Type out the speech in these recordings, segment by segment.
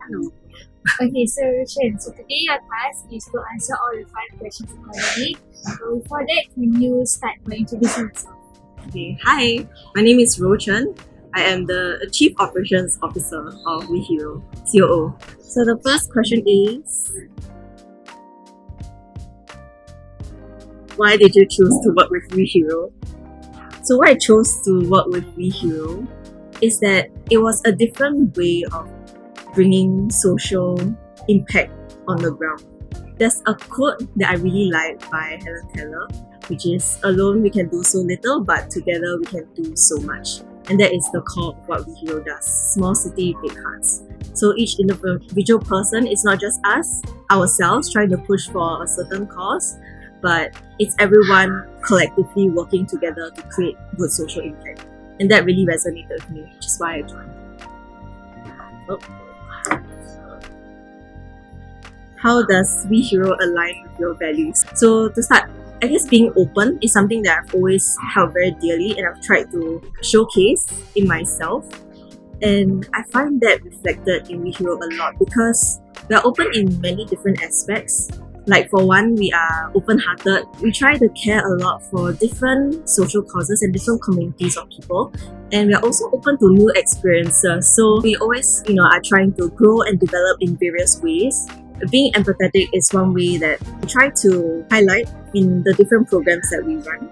Hello. Okay, so Rou Chen, so today your task is to answer all the 5 questions accordingly. So before that, can you start by introducing yourself? Okay. Hi, my name is Rou Chen. I am the Chief Operations Officer of WeHiro, COO. So the first question is, why did you choose to work with WeHiro? So why I chose to work with WeHiro is that it was a different way of bringing social impact on the ground. There's a quote that I really like by Helen Keller, which is, alone we can do so little, but together we can do so much. And that is the core of what WeHiro does. Small city, big hearts. So each individual person is not just us, ourselves, trying to push for a certain cause, but it's everyone collectively working together to create good social impact. And that really resonated with me, which is why I joined. How does WeHiro align with your values? So to start, I guess being open is something that I've always held very dearly and I've tried to showcase in myself. And I find that reflected in WeHiro a lot because we are open in many different aspects. Like for one, we are open-hearted. We try to care a lot for different social causes and different communities of people. And we are also open to new experiences. So we always, are trying to grow and develop in various ways. Being empathetic is one way that we try to highlight in the different programs that we run.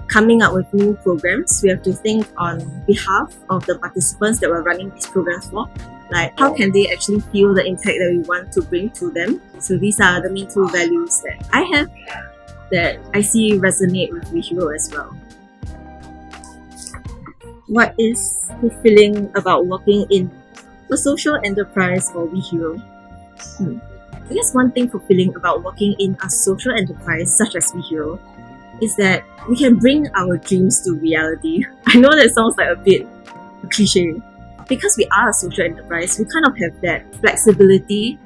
Coming up with new programs, we have to think on behalf of the participants that we're running these programs for. Like, how can they actually feel the impact that we want to bring to them? So these are the main 2 values that I have that I see resonate with WeHiro as well. What is fulfilling about working in a social enterprise or WeHiro? I guess one thing fulfilling about working in a social enterprise such as WeHiro is that we can bring our dreams to reality. I know that sounds like a bit cliche. Because we are a social enterprise, we kind of have that flexibility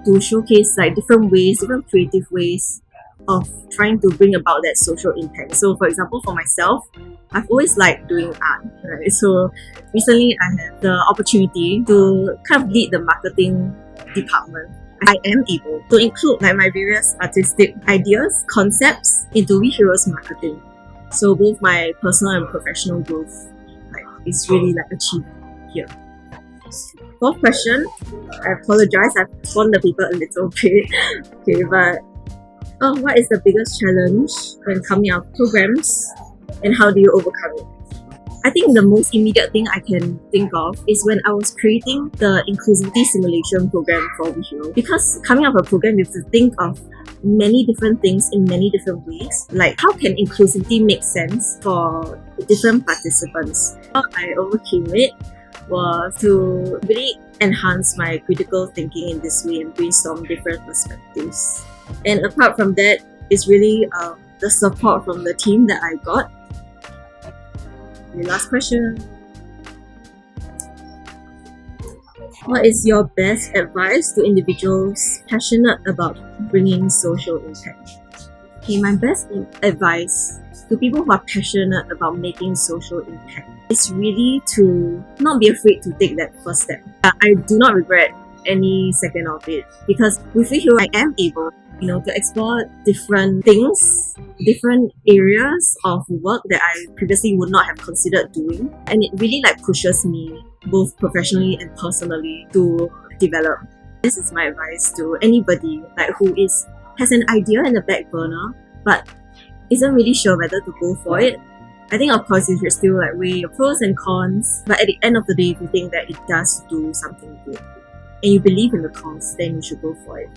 to showcase like different ways, different creative ways of trying to bring about that social impact. So for example, for myself, I've always liked doing art, right? So recently I had the opportunity to kind of lead the marketing department. I am able to include like my various artistic ideas, concepts into WeHiro's marketing. So both my personal and professional growth is really achieved here. 4th question, I apologize, I've torn the paper a little bit. Okay, but what is the biggest challenge when coming out of programs and how do you overcome it? I think the most immediate thing I can think of is when I was creating the inclusivity simulation program for WeHiro. Because coming out of a program, you have to think of many different things in many different ways. Like, how can inclusivity make sense for different participants? How I overcame it was to really enhance my critical thinking in this way and brainstorm different perspectives. And apart from that, it's really the support from the team that I got. The last question. What is your best advice to individuals passionate about bringing social impact? Okay, my best advice to people who are passionate about making social impact is really to not be afraid to take that first step. I do not regret any second of it because with WeHiro I am able to explore different things, different areas of work that I previously would not have considered doing. And it really pushes me both professionally and personally to develop. This is my advice to anybody who has an idea in the back burner but isn't really sure whether to go for it. I think of course you should still weigh your pros and cons, but at the end of the day, if you think that it does do something good and you believe in the cause, then you should go for it.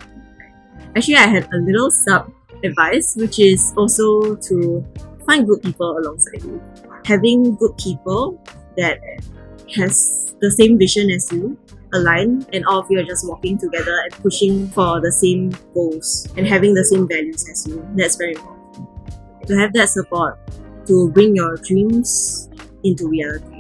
Actually, I had a little sub-advice, which is also to find good people alongside you. Having good people that has the same vision as you, aligned, and all of you are just walking together and pushing for the same goals and having the same values as you. That's very important. To have that support to bring your dreams into reality.